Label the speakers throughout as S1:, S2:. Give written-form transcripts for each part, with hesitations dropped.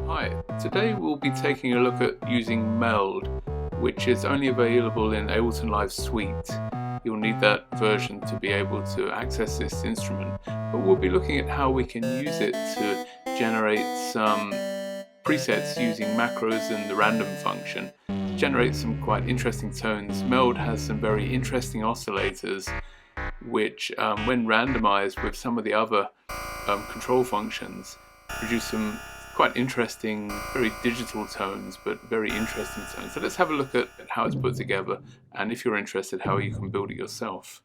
S1: Hi, today we'll be taking a look at using Meld, which is only available in Ableton Live Suite. You'll need that version to be able to access this instrument, but we'll be looking at how we can use it to generate some presets using macros and the random function to generate some quite interesting tones. Meld has some very interesting oscillators which, when randomized with some of the other control functions, produce some quite interesting, very digital tones, but very interesting tones. So let's have a look at how it's put together, and if you're interested, how you can build it yourself.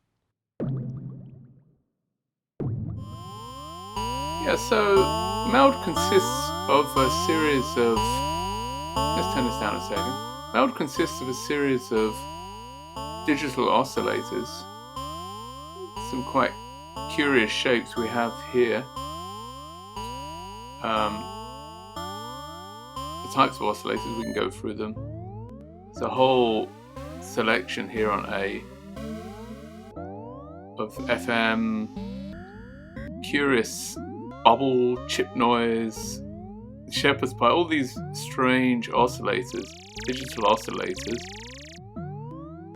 S1: Yeah, so Meld consists of a series of, let's turn this down a second. Meld consists of a series of digital oscillators, some quite curious shapes we have here. The types of oscillators, we can go through them. There's a whole selection here on A of FM, curious bubble, chip noise, shepherd's pie, all these strange oscillators, digital oscillators.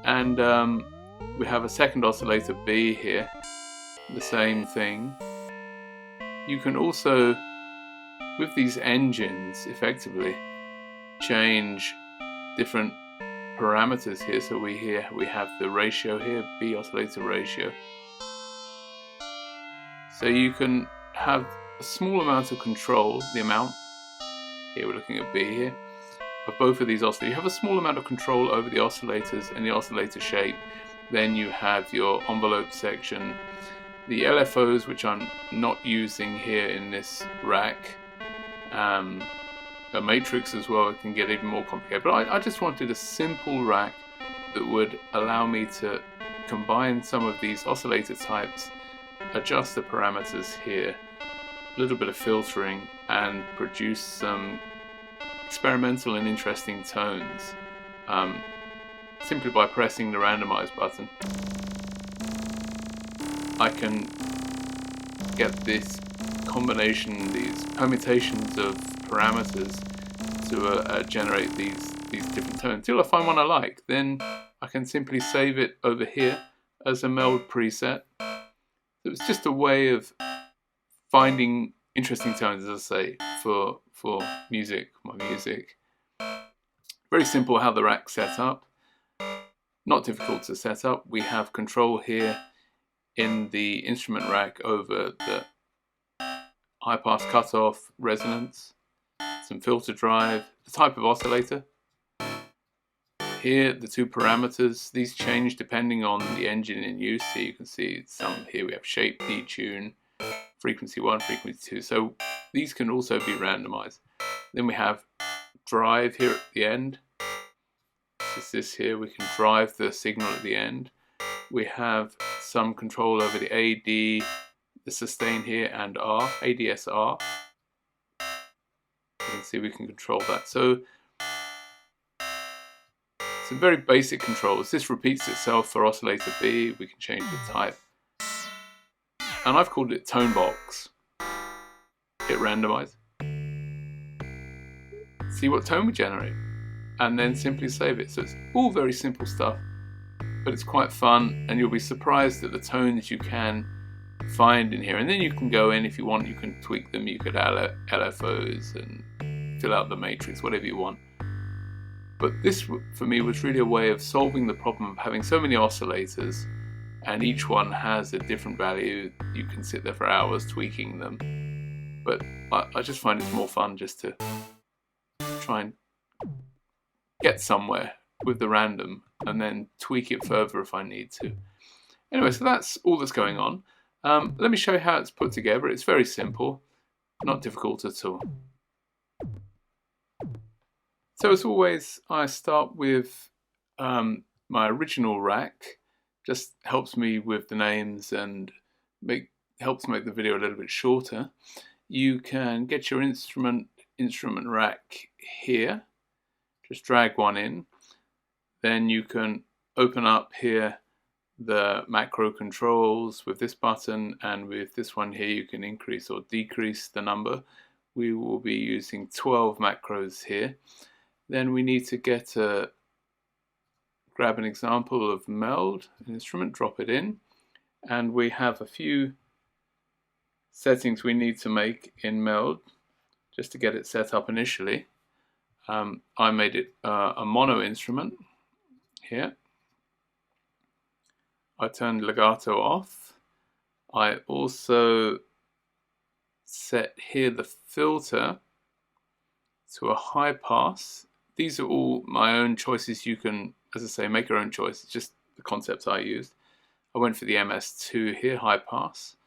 S1: And we have a second oscillator B here, the same thing. You can also, with these engines, effectively change different parameters here. So we have the ratio here, B oscillator ratio. So you can have a small amount of control, the amount, here we're looking at B here, of both of these oscillators. You have a small amount of control over the oscillators and the oscillator shape. Then you have your envelope section, the LFOs, which I'm not using here in this rack, a matrix as well. It can get even more complicated, but I just wanted a simple rack that would allow me to combine some of these oscillator types, adjust the parameters here, a little bit of filtering, and produce some experimental and interesting tones simply by pressing the randomize button. I can get this combination, these permutations of parameters to generate these different tones till I find one I like. Then I can simply save it over here as a Meld preset. So it's just a way of finding interesting tones, as I say, for music, my music. Very simple how the rack's set up. Not difficult to set up. We have control here in the instrument rack over the high pass cutoff, resonance, some filter drive, the type of oscillator. Here the two parameters, these change depending on the engine in use. So you can see some here we have shape, detune, frequency 1, frequency 2. So these can also be randomized. Then we have drive here at the end. This here, we can drive the signal at the end. We have some control over the AD, the sustain here, and R, ADSR. You can see we can control that. So some very basic controls. This repeats itself for oscillator B. We can change the type. And I've called it tone box. Hit randomize. See what tone we generate. And then simply save it. So it's all very simple stuff, but it's quite fun, and you'll be surprised at the tones you can find in here. And then you can go in, if you want, you can tweak them. You could add LFOs and fill out the matrix, whatever you want. But this, for me, was really a way of solving the problem of having so many oscillators, and each one has a different value. You can sit there for hours tweaking them. But I just find it's more fun just to try and get somewhere with the random and then tweak it further if I need to. Anyway, so that's all that's going on. Let me show you how it's put together. It's very simple, not difficult at all. So as always, I start with my original rack. Just helps me with the names and helps make the video a little bit shorter. You can get your instrument rack here. Just drag one in. Then you can open up here the macro controls with this button, and with this one here you can increase or decrease the number we will be using 12 macros here. Then we need to grab an example of Meld, an instrument, drop it in, and we have a few settings we need to make in Meld just to get it set up initially. I made it a mono instrument here. I turned legato off. I also set here the filter to a high pass. These are all my own choices. You can, as I say, make your own choice. It's just the concepts I used. I went for the MS2 here, high pass.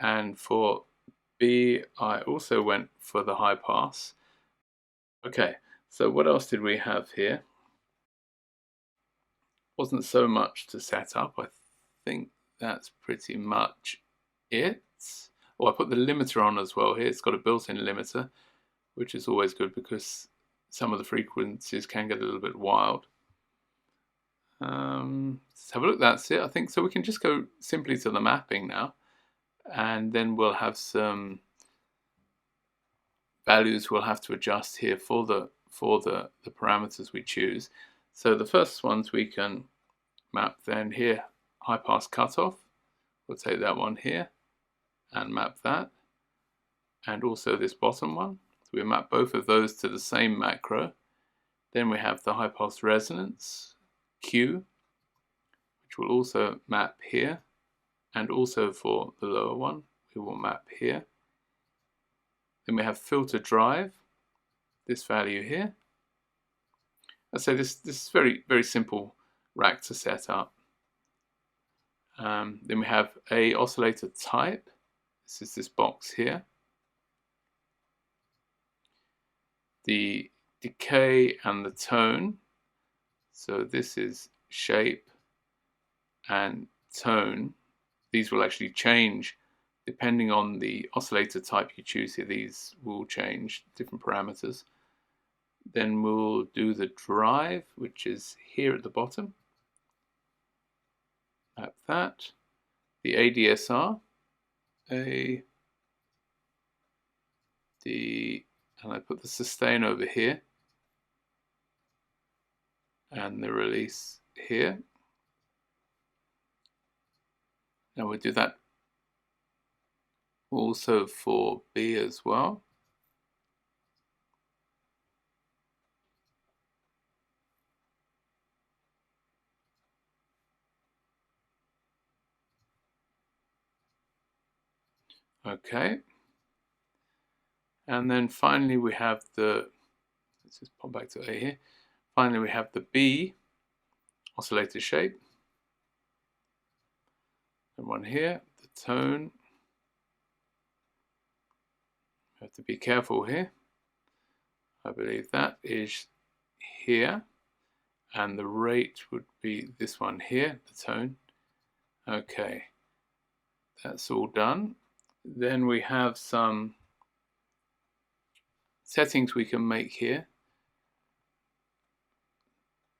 S1: And for B, I also went for the high pass. Okay, so what else did we have here? Wasn't so much to set up. I think that's pretty much it. Oh, I put the limiter on as well here. It's got a built-in limiter, which is always good because some of the frequencies can get a little bit wild. Let's have a look. That's it, I think. So we can just go simply to the mapping now, and then we'll have some values we'll have to adjust here for the parameters we choose. So the first ones we can map then here, high pass cutoff. We'll take that one here and map that, and also this bottom one. So we map both of those to the same macro. Then we have the high pass resonance Q, which will also map here, and also for the lower one we will map here. Then we have filter drive, this value here. I say this is very simple rack to set up. Then we have a oscillator type. This is this box here. The decay and the tone. So this is shape and tone. These will actually change depending on the oscillator type you choose here. These will change different parameters. Then we'll do the drive, which is here at the bottom. Map that. The ADSR, and I put the sustain over here, and the release here. And we'll do that also for B as well. Okay, and then finally we have let's just pop back to A here. Finally we have the B oscillator shape. And one here, the tone. You have to be careful here. I believe that is here, and the rate would be this one here, the tone. Okay, that's all done. Then we have some settings we can make here.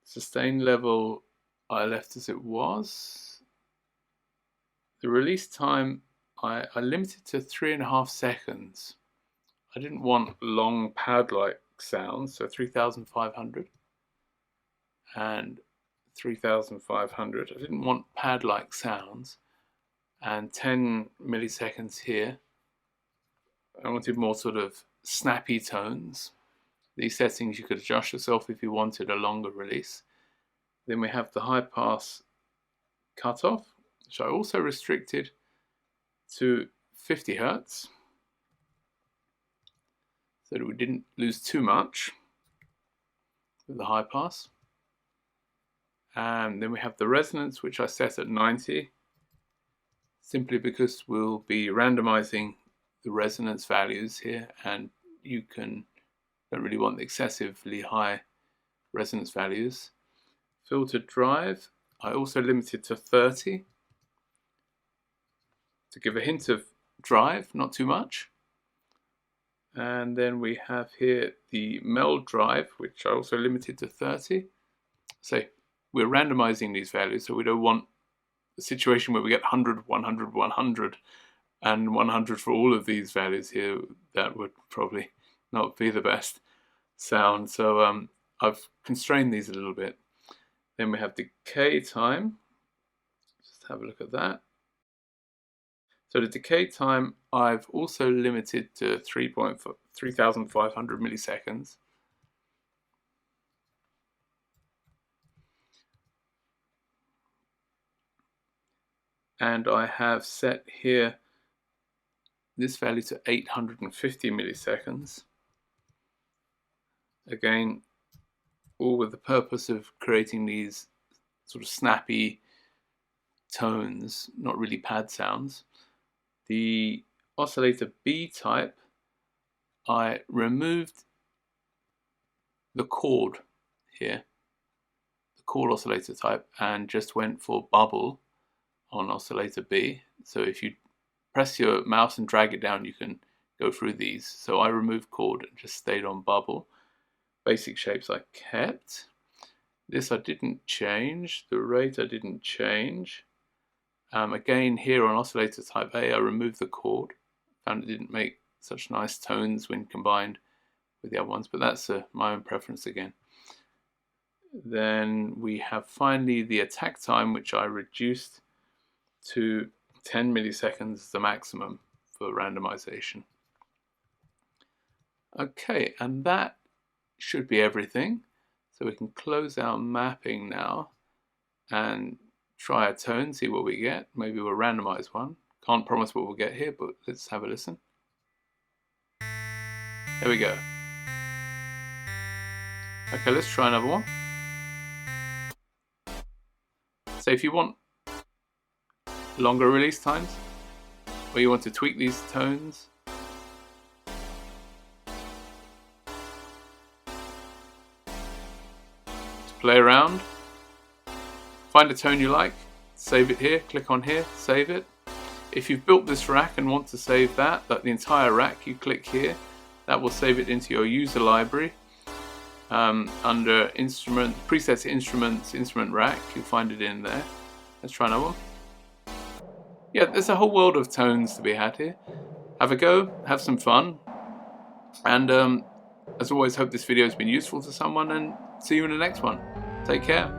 S1: Sustain level I left as it was. The release time I limited to 3.5 seconds. I didn't want long pad-like sounds, so 3,500 and 3,500. I didn't want pad-like sounds, and 10 milliseconds here. I wanted more sort of snappy tones. These settings you could adjust yourself if you wanted a longer release. Then we have the high pass cutoff, which I also restricted to 50 Hertz, so that we didn't lose too much with the high pass. And then we have the resonance, which I set at 90, simply because we'll be randomizing the resonance values here, and you don't really want the excessively high resonance values. Filter drive, I also limited to 30 to give a hint of drive, not too much. And then we have here the Meld drive, which I also limited to 30. So we're randomizing these values, so we don't want a situation where we get 100, 100, 100 and 100 for all of these values here, that would probably not be the best sound. So I've constrained these a little bit. Then we have decay time. Just have a look at that. So the decay time I've also limited to 3,500 milliseconds. And I have set here this value to 850 milliseconds. Again, all with the purpose of creating these sort of snappy tones, not really pad sounds. The oscillator B type, I removed the chord here, the chord oscillator type, and just went for bubble on oscillator B. So if you press your mouse and drag it down, you can go through these. So I removed chord and just stayed on bubble. Basic shapes I kept. This I didn't change. The rate I didn't change. Again, here on oscillator type A, I removed the chord. Found it didn't make such nice tones when combined with the other ones, but that's my own preference again. Then we have finally the attack time, which I reduced to 10 milliseconds, the maximum for randomization. Okay, and that should be everything. So we can close our mapping now and try a tone, see what we get. Maybe we'll randomize one. Can't promise what we'll get here, but let's have a listen. There we go. Okay, let's try another one. So if you want longer release times, or you want to tweak these tones, to play around, find a tone you like, save it here, click on here, save it. If you've built this rack and want to save that, like the entire rack, you click here, that will save it into your user library. Under instrument, presets, instruments, instrument rack, you'll find it in there. Let's try another one. Yeah, there's a whole world of tones to be had here. Have a go, have some fun, and as always, hope this video has been useful to someone, and see you in the next one. Take care.